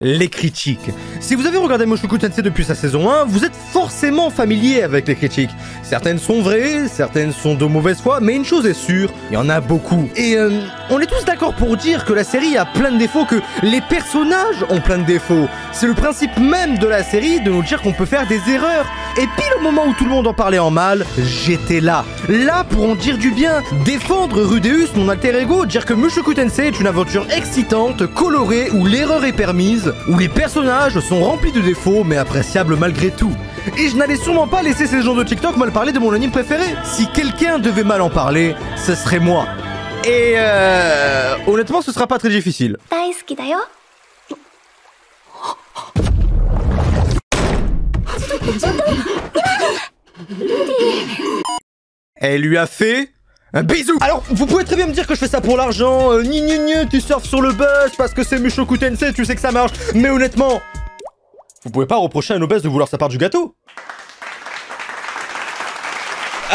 Les critiques. Si vous avez regardé Mushoku Tensei depuis sa saison 1, vous êtes forcément familier avec les critiques. Certaines sont vraies, certaines sont de mauvaise foi, mais une chose est sûre, il y en a beaucoup. Et on est tous d'accord pour dire que la série a plein de défauts, que les personnages ont plein de défauts. C'est le principe même de la série de nous dire qu'on peut faire des erreurs. Et pile au moment où tout le monde en parlait en mal, j'étais là. Là pour en dire du bien, défendre Rudeus, mon alter ego, dire que Mushoku Tensei est une aventure excitante, colorée, où l'erreur est permise, où les personnages sont remplis de défauts mais appréciables malgré tout. Et je n'allais sûrement pas laisser ces gens de TikTok mal parler de mon anime préféré. Si quelqu'un devait mal en parler, ce serait moi. Et honnêtement, ce sera pas très difficile. Elle lui a fait un bisou. Alors, vous pouvez très bien me dire que je fais ça pour l'argent, tu surfes sur le buzz parce que c'est Mushoku Tensei, tu sais que ça marche. Mais honnêtement, vous pouvez pas reprocher à un obèse de vouloir sa part du gâteau.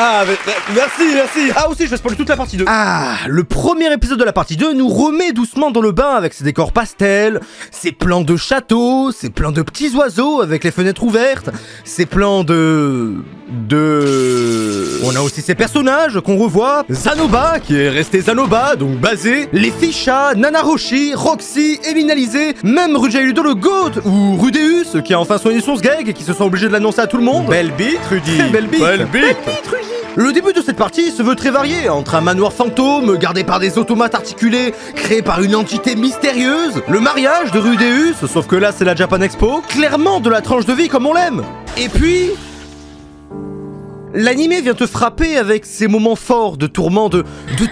Ah, merci. Ah, aussi, je vais spoiler toute la partie 2. Ah, le premier épisode de la partie 2 nous remet doucement dans le bain avec ses décors pastels, ses plans de château, ses plans de petits oiseaux avec les fenêtres ouvertes, ses plans On a aussi ces personnages qu'on revoit. Zanoba, qui est resté Zanoba, donc basé. Les Ficha, Nanaroshi, Roxy, Elinalizé, même Rujaïludo le GOAT, ou Rudeus, qui a enfin soigné son sgeg et qui se sent obligé de l'annoncer à tout le monde. Belle bite, Rudy. Très belle bite. Belle bite, Rudy. Le début de cette partie se veut très varié, entre un manoir fantôme, gardé par des automates articulés, créé par une entité mystérieuse, le mariage de Rudeus, sauf que là c'est la Japan Expo, clairement de la tranche de vie comme on l'aime. Et puis... l'animé vient te frapper avec ses moments forts de tourment, de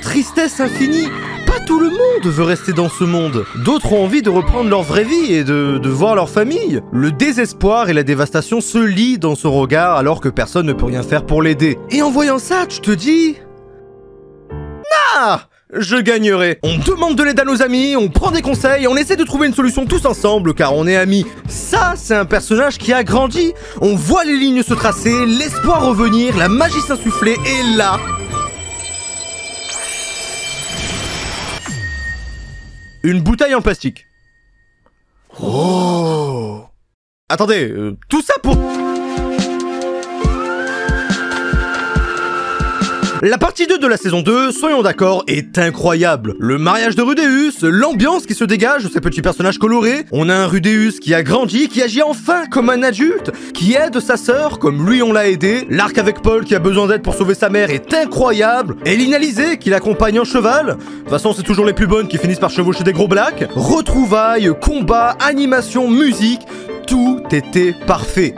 tristesse infinie. Pas tout le monde veut rester dans ce monde. D'autres ont envie de reprendre leur vraie vie et de voir leur famille. Le désespoir et la dévastation se lient dans son regard alors que personne ne peut rien faire pour l'aider. Et en voyant ça, tu te dis... ah, je gagnerai. On demande de l'aide à nos amis, on prend des conseils, on essaie de trouver une solution tous ensemble car on est amis. Ça, c'est un personnage qui a grandi. On voit les lignes se tracer, l'espoir revenir, la magie s'insuffler et là... une bouteille en plastique. Oh. Attendez, tout ça pour... La partie 2 de la saison 2, soyons d'accord, est incroyable. Le mariage de Rudeus, l'ambiance qui se dégage de ces petits personnages colorés. On a un Rudeus qui a grandi, qui agit enfin comme un adulte, qui aide sa sœur comme lui on l'a aidé. L'arc avec Paul qui a besoin d'aide pour sauver sa mère est incroyable. Et Linalizé qui l'accompagne en cheval. De toute façon, c'est toujours les plus bonnes qui finissent par chevaucher des gros blacks. Retrouvailles, combats, animation, musique, tout était parfait.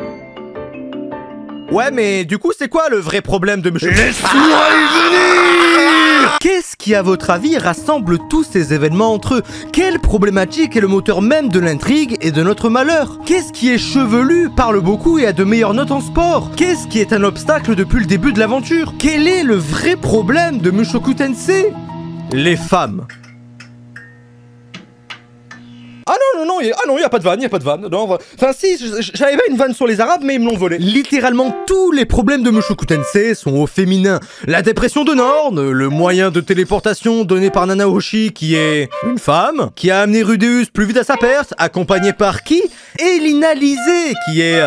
Ouais, mais du coup, c'est quoi le vrai problème de Mushoku? Laisse-moi y venir! Qu'est-ce qui, à votre avis, rassemble tous ces événements entre eux? Quelle problématique est le moteur même de l'intrigue et de notre malheur? Qu'est-ce qui est chevelu, parle beaucoup et a de meilleures notes en sport? Qu'est-ce qui est un obstacle depuis le début de l'aventure? Quel est le vrai problème de Mushoku Tensei? Les femmes. Ah non, y a pas de vanne, non, enfin si, j'avais pas une vanne sur les arabes, mais ils me l'ont volé. Littéralement tous les problèmes de Mushoku Tensei sont au féminin. La dépression de Norn, le moyen de téléportation donné par Nanahoshi qui est une femme, qui a amené Rudeus plus vite à sa perte, accompagné par qui? Elinalizé, qui est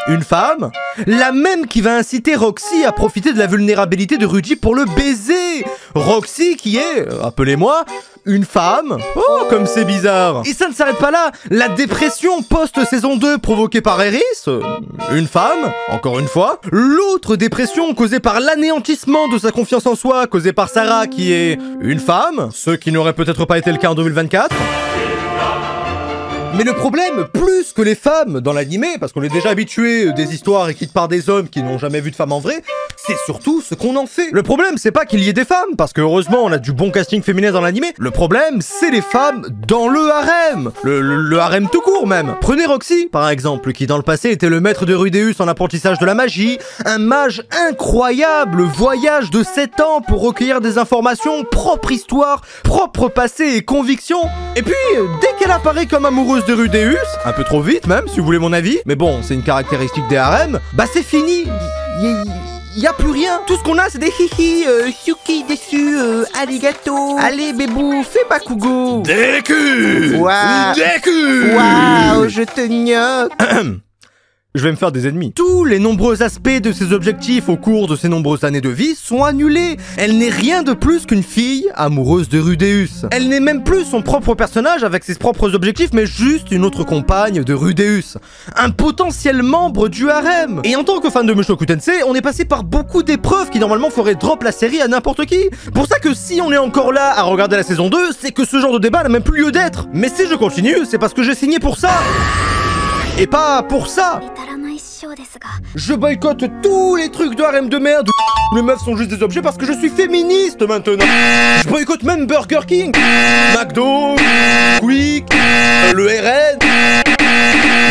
une femme, la même qui va inciter Roxy à profiter de la vulnérabilité de Rudy pour le baiser. Roxy qui est, appelez-moi, une femme. Oh, comme c'est bizarre. Et ça ne s'arrête pas là. La dépression post-saison 2 provoquée par Eris, une femme, encore une fois. L'autre dépression causée par l'anéantissement de sa confiance en soi, causée par Sarah qui est une femme, ce qui n'aurait peut-être pas été le cas en 2024. Mais le problème, plus que les femmes dans l'animé, parce qu'on est déjà habitué des histoires écrites par des hommes qui n'ont jamais vu de femmes en vrai, c'est surtout ce qu'on en fait. Le problème, c'est pas qu'il y ait des femmes, parce que heureusement on a du bon casting féminin dans l'animé. Le problème, c'est les femmes dans le harem. Le harem tout court même. Prenez Roxy, par exemple, qui dans le passé était le maître de Rudeus en apprentissage de la magie, un mage incroyable, voyage de 7 ans pour recueillir des informations, propre histoire, propre passé et conviction. Et puis, dès qu'elle apparaît comme amoureuse de Rudeus, un peu trop vite même, si vous voulez mon avis, mais bon, c'est une caractéristique des harems, bah c'est fini. Y a plus rien. Tout ce qu'on a, c'est des hihi, Yuki déçu, arigato. Allez, bébou, fais Bakugo. Deku. Wow. Deku. Wow. je te gnoque. Je vais me faire des ennemis. Tous les nombreux aspects de ses objectifs au cours de ses nombreuses années de vie sont annulés. Elle n'est rien de plus qu'une fille amoureuse de Rudeus. Elle n'est même plus son propre personnage avec ses propres objectifs, mais juste une autre compagne de Rudeus. Un potentiel membre du harem. Et en tant que fan de Mushoku Tensei, on est passé par beaucoup d'épreuves qui normalement feraient drop la série à n'importe qui. Pour ça que si on est encore là à regarder la saison 2, c'est que ce genre de débat n'a même plus lieu d'être. Mais si je continue, c'est parce que j'ai signé pour ça. Et pas pour ça. Je boycotte tous les trucs de harem de merde. Les meufs sont juste des objets parce que je suis féministe maintenant. Je boycotte même Burger King, McDo, Quick, le RN.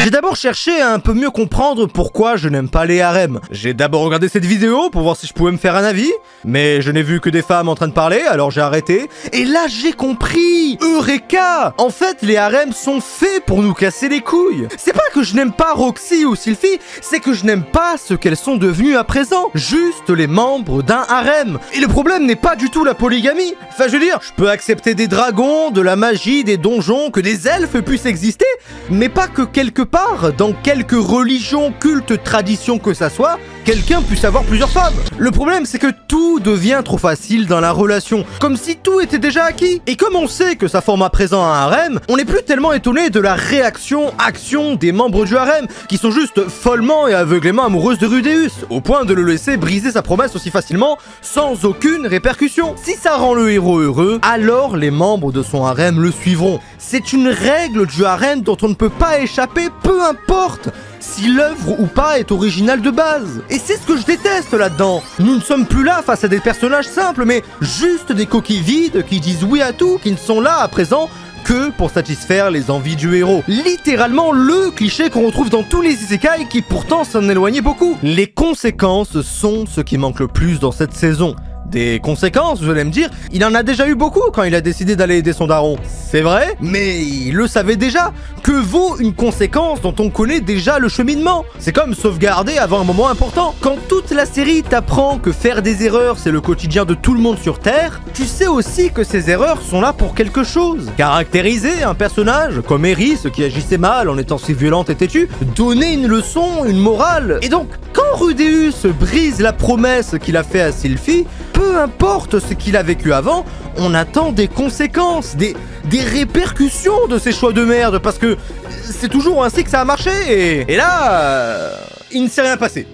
J'ai d'abord cherché à un peu mieux comprendre pourquoi je n'aime pas les harems. J'ai d'abord regardé cette vidéo pour voir si je pouvais me faire un avis, mais je n'ai vu que des femmes en train de parler, alors j'ai arrêté. Et là j'ai compris. Eureka! En fait, les harems sont faits pour nous casser les couilles. C'est pas que je n'aime pas Roxy ou Sylphie, c'est que je n'aime pas ce qu'elles sont devenues à présent. Juste les membres d'un harem. Et le problème n'est pas du tout la polygamie. Enfin, je veux dire, je peux accepter des dragons, de la magie, des donjons, que des elfes puissent exister, mais pas que quelque part, dans quelque religion, culte, tradition que ça soit, quelqu'un puisse avoir plusieurs femmes. Le problème, c'est que tout devient trop facile dans la relation, comme si tout était déjà acquis. Et comme on sait que ça forme à présent un harem, on n'est plus tellement étonné de la réaction-action des membres du harem, qui sont juste follement et aveuglément amoureuses de Rudeus, au point de le laisser briser sa promesse aussi facilement, sans aucune répercussion. Si ça rend le héros heureux, alors les membres de son harem le suivront. C'est une règle du harem dont on ne peut pas échapper, peu importe si l'œuvre ou pas est originale de base. Et c'est ce que je déteste là-dedans. Nous ne sommes plus là face à des personnages simples, mais juste des coquilles vides qui disent oui à tout, qui ne sont là à présent que pour satisfaire les envies du héros. Littéralement le cliché qu'on retrouve dans tous les isekai qui pourtant s'en éloignaient beaucoup. Les conséquences sont ce qui manque le plus dans cette saison. Des conséquences, vous allez me dire, il en a déjà eu beaucoup quand il a décidé d'aller aider son daron. C'est vrai, mais il le savait déjà. Que vaut une conséquence dont on connaît déjà le cheminement? C'est comme sauvegarder avant un moment important. Quand toute la série t'apprend que faire des erreurs, c'est le quotidien de tout le monde sur Terre, tu sais aussi que ces erreurs sont là pour quelque chose. Caractériser un personnage, comme Eris qui agissait mal en étant si violente et têtue, donner une leçon, une morale. Et donc, quand Rudeus brise la promesse qu'il a fait à Sylphie, peu importe ce qu'il a vécu avant, on attend des conséquences, des répercussions de ces choix de merde, parce que c'est toujours ainsi que ça a marché, et là, il ne s'est rien passé.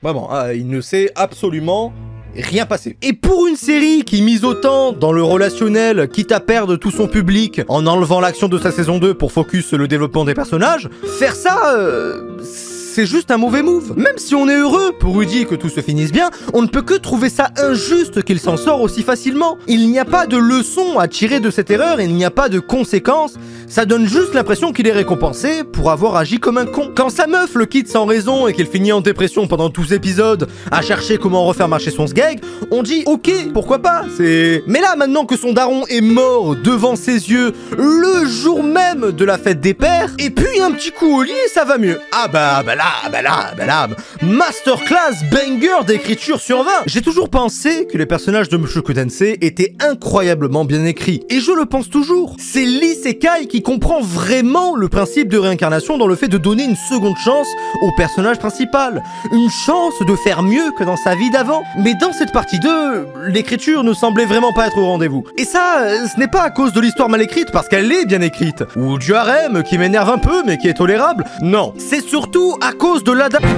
Vraiment, il ne s'est absolument rien passé. Et pour une série qui mise autant dans le relationnel, quitte à perdre tout son public en enlevant l'action de sa saison 2 pour focus sur le développement des personnages, faire ça, c'est juste un mauvais move. Même si on est heureux pour Rudy et que tout se finisse bien, on ne peut que trouver ça injuste qu'il s'en sort aussi facilement. Il n'y a pas de leçon à tirer de cette erreur, il n'y a pas de conséquences. Ça donne juste l'impression qu'il est récompensé pour avoir agi comme un con. Quand sa meuf le quitte sans raison et qu'il finit en dépression pendant tous les épisodes à chercher comment refaire marcher son sgeg, on dit ok, pourquoi pas, c'est... Mais là, maintenant que son daron est mort devant ses yeux le jour même de la fête des pères, et puis un petit coup au lit, ça va mieux. Ah bah là, masterclass banger d'écriture sur 20. J'ai toujours pensé que les personnages de Mushoku Tensei étaient incroyablement bien écrits, et je le pense toujours. C'est l'isekai qui comprend vraiment le principe de réincarnation dans le fait de donner une seconde chance au personnage principal. Une chance de faire mieux que dans sa vie d'avant. Mais dans cette partie 2, l'écriture ne semblait vraiment pas être au rendez-vous. Et ça, ce n'est pas à cause de l'histoire mal écrite, parce qu'elle est bien écrite, ou du harem qui m'énerve un peu mais qui est tolérable. Non, c'est surtout à cause de l'adaptation.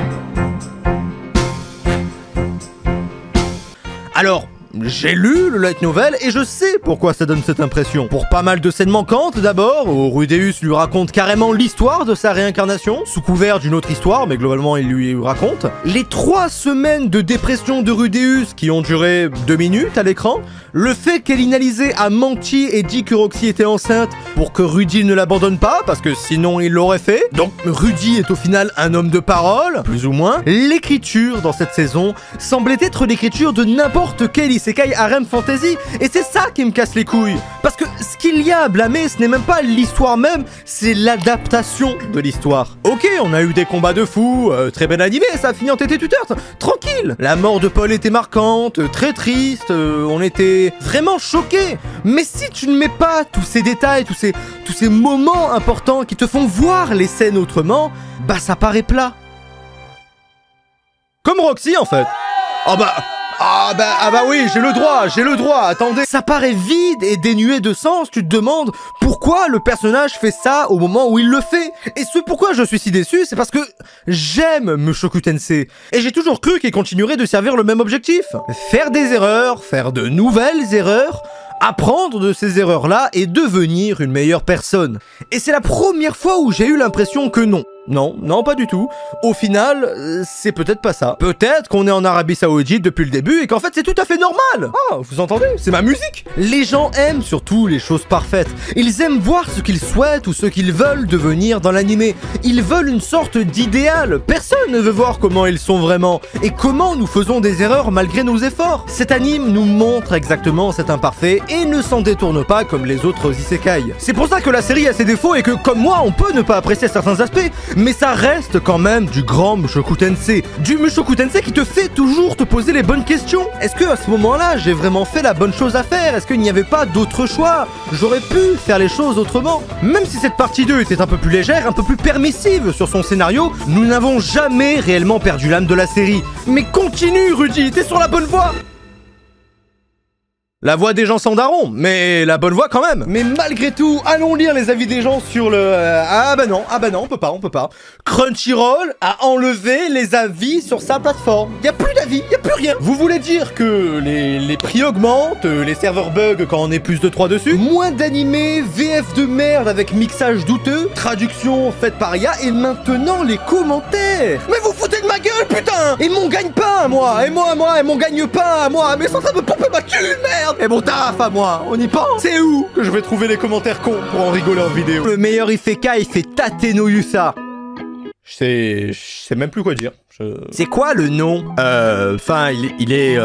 Alors, j'ai lu le light novel et je sais pourquoi ça donne cette impression. Pour pas mal de scènes manquantes d'abord, où Rudeus lui raconte carrément l'histoire de sa réincarnation, sous couvert d'une autre histoire, mais globalement il lui raconte. Les 3 semaines de dépression de Rudeus qui ont duré 2 minutes à l'écran, le fait qu'Elinalisé a menti et dit que Roxy était enceinte pour que Rudy ne l'abandonne pas, parce que sinon il l'aurait fait. Donc Rudy est au final un homme de parole, plus ou moins. L'écriture dans cette saison semblait être l'écriture de n'importe quel isekai isekai harem fantasy, et c'est ça qui me casse les couilles. Parce que ce qu'il y a à blâmer, ce n'est même pas l'histoire même, c'est l'adaptation de l'histoire. Ok, on a eu des combats de fous, très bien animé, ça a fini en tété tuteur, tranquille. La mort de Paul était marquante, très triste, on était vraiment choqués. Mais si tu ne mets pas tous ces détails, tous ces moments importants qui te font voir les scènes autrement, bah ça paraît plat. Comme Roxy en fait. Ah bah oui, j'ai le droit, attendez. Ça paraît vide et dénué de sens, tu te demandes pourquoi le personnage fait ça au moment où il le fait. Et ce pourquoi je suis si déçu, c'est parce que j'aime Mushoku Tensei. Et j'ai toujours cru qu'il continuerait de servir le même objectif. Faire des erreurs, faire de nouvelles erreurs, apprendre de ces erreurs-là et devenir une meilleure personne. Et c'est la première fois où j'ai eu l'impression que non. Non, pas du tout. Au final, c'est peut-être pas ça. Peut-être qu'on est en Arabie Saoudite depuis le début et qu'en fait c'est tout à fait normal. Ah, vous entendez? C'est ma musique. Les gens aiment surtout les choses parfaites. Ils aiment voir ce qu'ils souhaitent ou ce qu'ils veulent devenir dans l'animé. Ils veulent une sorte d'idéal. Personne ne veut voir comment ils sont vraiment et comment nous faisons des erreurs malgré nos efforts. Cet anime nous montre exactement cet imparfait et ne s'en détourne pas comme les autres isekai. C'est pour ça que la série a ses défauts et que comme moi, on peut ne pas apprécier certains aspects. Mais ça reste quand même du grand Mushoku Tensei. Du Mushoku Tensei qui te fait toujours te poser les bonnes questions. Est-ce que à ce moment-là, j'ai vraiment fait la bonne chose à faire? Est-ce qu'il n'y avait pas d'autre choix? J'aurais pu faire les choses autrement. Même si cette partie 2 était un peu plus légère, un peu plus permissive sur son scénario, nous n'avons jamais réellement perdu l'âme de la série. Mais continue, Rudy, t'es sur la bonne voie. La voix des gens sans daron, mais la bonne voix quand même. Mais malgré tout, allons lire les avis des gens sur le... Ah bah non, on peut pas. Crunchyroll a enlevé les avis sur sa plateforme. Y a plus d'avis, y a plus rien. Vous voulez dire que les prix augmentent, les serveurs bug quand on est plus de 3 dessus, moins d'animés, VF de merde avec mixage douteux, traduction faite par IA, et maintenant les commentaires. Mais vous foutez de ma gueule, putain. Et m'on gagne pas à moi, et m'on gagne pas à moi, mais sans ça me pomper ma cul, merde. Et mon taf à moi, on y pense. C'est où que je vais trouver les commentaires cons pour en rigoler en vidéo? Le meilleur Isekai, il fait Tate no Yusa. Je sais même plus quoi dire. C'est quoi le nom? Enfin, il est...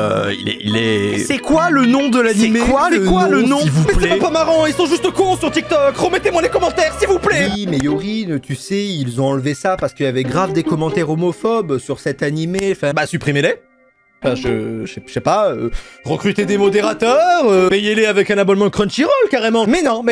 C'est quoi le nom de l'animé? C'est quoi le nom, s'il vous plaît? Mais c'est pas marrant, ils sont juste cons sur TikTok. Remettez-moi les commentaires, s'il vous plaît. Oui, mais Yorin, tu sais, ils ont enlevé ça parce qu'il y avait grave des commentaires homophobes sur cet animé. Enfin, bah supprimez-les. Enfin, je sais pas, recruter des modérateurs, payez-les avec un abonnement Crunchyroll carrément. Mais non,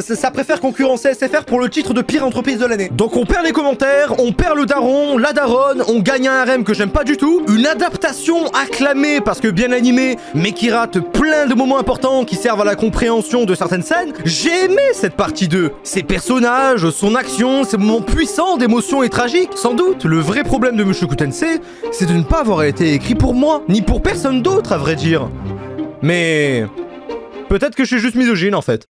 ça préfère concurrencer SFR pour le titre de pire entreprise de l'année. Donc on perd les commentaires, on perd le daron, la daronne, on gagne un harem que j'aime pas du tout, une adaptation acclamée parce que bien animée, mais qui rate plein de moments importants qui servent à la compréhension de certaines scènes. J'ai aimé cette partie 2. Ses personnages, son action, ces moments puissants d'émotion et tragiques. Sans doute, le vrai problème de Mushoku Tensei, c'est de ne pas avoir été écrit pour moi, ni pour personne d'autre à vrai dire. Mais... peut-être que je suis juste misogyne en fait.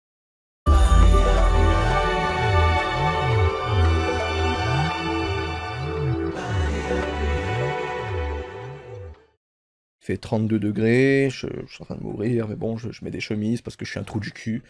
Il fait 32 degrés, je suis en train de mourir, mais bon, je mets des chemises parce que je suis un trou du cul.